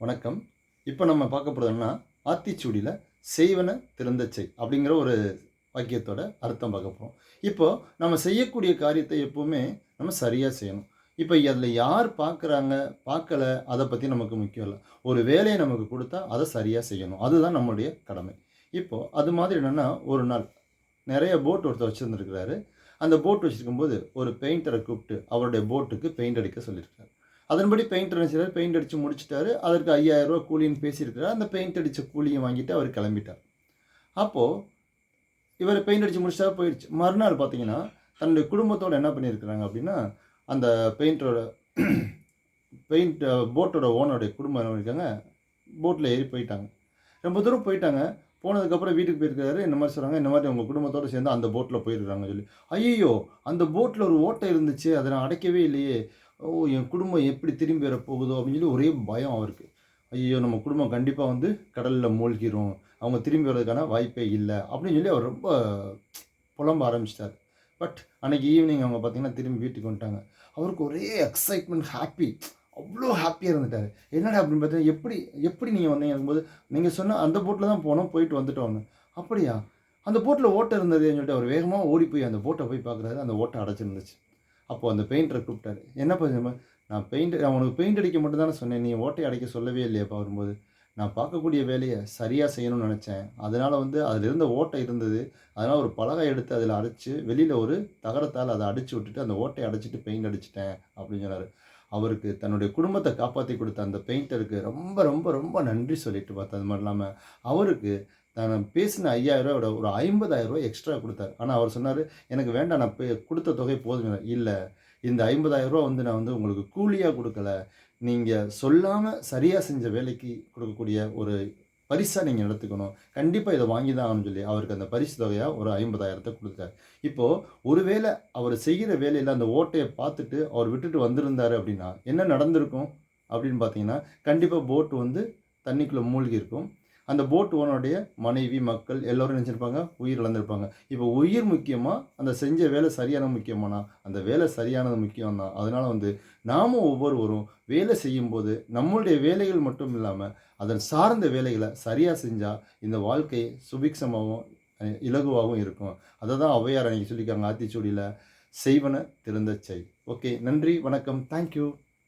வணக்கம். இப்போ நம்ம பார்க்க போறதுன்னா, ஆத்திச்சூடியில "செய்வன திருந்தச் செய்" அப்படிங்கிற ஒரு வாக்கியத்தோட அர்த்தம் பார்க்க போறோம். இப்போ நம்ம செய்யக்கூடிய காரியத்தை எப்பவுமே நம்ம சரியா செய்யணும். இப்போ அதில யார் பார்க்குறாங்க, பார்க்கல அத பத்தி நமக்கு முக்கியம் இல்ல. ஒரு வேலைய நமக்கு குடுத்தா அத சரியா செய்யணும். அதுதான் நம்முடைய கடமை. இப்போ அது மாதிரி என்னன்னா, ஒரு நாள் நெறைய போட் ஒருத்தர் வச்சிருந்திருக்கிறாரு. அந்த போட் வச்சிருக்கும்போது ஒரு பெயிண்டர கூப்பிட்டு அவருடைய போட்டுக்கு பெயிண்ட் அடிக்க சொல்லியிருக்காரு. அதன்படி பெயிண்டர் என்ன செய்றாரு, பெயிண்ட் அடிச்சு முடிச்சுட்டாரு. அதற்கு ரூ. 5000 கூலின்னு பேசியிருக்கிறார். அந்த பெயிண்ட் அடிச்ச கூலிய வாங்கிட்டு அவர் கிளம்பிட்டார். அப்போ இவரு பெயிண்ட் அடிச்சு முடிச்சுட்டாரு, போயிடுச்சு. மறுநாள் பார்த்தீங்கன்னா, தன்னுடைய குடும்பத்தோட என்ன பண்ணியிருக்கிறாங்க அப்படின்னா, அந்த பெயிண்டரோட பெயிண்ட் போட்டோட ஓனருடைய குடும்பம் என்ன பண்ணியிருக்காங்க, போட்ல ஏறி போயிட்டாங்க. ரொம்ப தூரம் போயிட்டாங்க. போனதுக்கப்புறம் வீட்டுக்கு போயிருக்காரு. இந்த மாரி சொல்றாங்க, இந்த மாரி உங்க குடும்பத்தோட சேர்ந்து அந்த போட்ல போயிருக்காங்கன்னு சொல்லி. ஐய்யய்யோ! அந்த போட்ல ஒரு ஓட்டை இருந்துச்சு. அத நான் அடைக்கவே இல்லையே! ஓ! என் குடும்பம் எப்படி திரும்பி வரப்போகுதோ! அப்படின்னு சொல்லி ஒரே பயம் அவருக்கு. ஐய்யய்யோ! நம்ம குடும்பம் கண்டிப்பா வந்து கடல்ல மூழ்கிரும். அவங்க திரும்பி வர்றதுக்கான வாய்ப்பே இல்ல. அப்படின்னு சொல்லி அவர் ரொம்ப புலம்ப ஆரம்பிச்சுட்டாரு. பட் அன்னைக்கு ஈவினிங் அவங்க பார்த்தீங்கன்னா, திரும்பி வீட்டுக்கு வந்துட்டாங்க. அவருக்கு ஒரே எக்ஸைட்மென்ட், ஹேப்பி. அவ்ளோ ஹேப்பியா இருந்துட்டாரு. என்னடா அப்படின்னு பார்த்தீங்கன்னா, எப்படி எப்படி நீங்க வந்தீங்கங்கும்போது, நீங்க சொன்ன அந்த போட்ல தான் போனோம். போயிட்டு வந்துட்டோம்ன்னு. அப்படியா? அந்த போட்ல ஓட்டை இருந்ததேன்னு சொல்லிட்டு அவர் வேகமா ஓடி போய் அந்த போட்ட போய் பார்க்குறாரு. அந்த ஓட்டை அடைச்சிருந்துச்சு. அப்போ அந்த பெயிண்டர கூப்பிட்டாரு. என்னப்பா இது மாரி நான் உனக்கு பெயிண்ட் அடிக்க மட்டும் தானே சொன்னேன். நீ ஓட்டைய அடைக்க சொல்லவே இல்லையேப்பா வரும்போது. நான் பார்க்கக்கூடிய வேலைய சரியா செய்யணும்னு நெனச்சேன். அதனால வந்து அதில இருந்த ஓட்டை இருந்தது. அதனால ஒரு பலகை எடுத்து அதில அடைச்சு, வெளியில ஒரு தகரத்தால அத அடிச்சு விட்டுட்டு, அந்த ஓட்டைய அடைச்சுட்டு பெயிண்ட் அடிச்சுட்டேன் அப்படின்னு சொன்னாரு. அவருக்கு தன்னுடைய குடும்பத்த காப்பாத்தி குடுத்த அந்த பெயிண்டருக்கு ரொம்ப, ரொம்ப, ரொம்ப நன்றி சொல்லிட்டு பார்த்தேன். அது மாரி இல்லாம அவருக்கு தான் பேசின ரூ. 5000 ஒரு ரூ. 50,000 எக்ஸ்ட்ரா குடுத்தாரு. ஆனா அவர் சொன்னாரு, "எனக்கு வேண்டாம். நான் குடுத்த தொகை போதும்னாரு." "இல்ல. இந்த ரூ. 50,000 வந்து நான் வந்து உங்களுக்கு கூலியா குடுக்கல. நீங்க சொல்லாம சரியா செஞ்ச வேலைக்கு குடுக்கக்கூடிய ஒரு பரிசா நீங்க எடுத்துக்கணும். கண்டிப்பா இத வாங்கி தான் ஆகணும்னு" சொல்லி அவருக்கு அந்த பரிசு தொகையா ஒரு 50,000 குடுத்தாரு. இப்போ ஒருவேள அவரு செய்யற வேலையில அந்த ஓட்டைய பார்த்துட்டு அவர் விட்டுட்டு வந்திருந்தாரு அப்படின்னா, என்ன நடந்திருக்கும் அப்படின்னு பார்த்தீங்கன்னா, கண்டிப்பா போட் வந்து தண்ணிக்குள்ள மூழ்கி இருக்கும். அந்த போட் ஓனருடைய மனைவி, மக்கள் எல்லோரும் என்ன செஞ்சிருப்பாங்க? உயிர் இழந்திருப்பாங்க. இப்போ உயிர் முக்கியமா? அந்த செஞ்ச வேலை சரியானது முக்கியமானா? அந்த வேலை சரியானது முக்கியம் தான். அதனால வந்து நாமும் ஒவ்வொருவரும் வேலை செய்யும்போது, நம்மளுடைய வேலைகள் மட்டும் இல்லாம, அதன் சார்ந்த வேலைகள சரியா செஞ்சா, இந்த வாழ்க்கை சுபிக்ஷமாவும், இலகுவாகவும் இருக்கும். அததான் ஔவையார் அன்னைக்கு சொல்லியிருக்காங்க ஆத்திச்சூடியில, "செய்வன திருந்தச் செய்." ஓகே. நன்றி, வணக்கம். Thank you.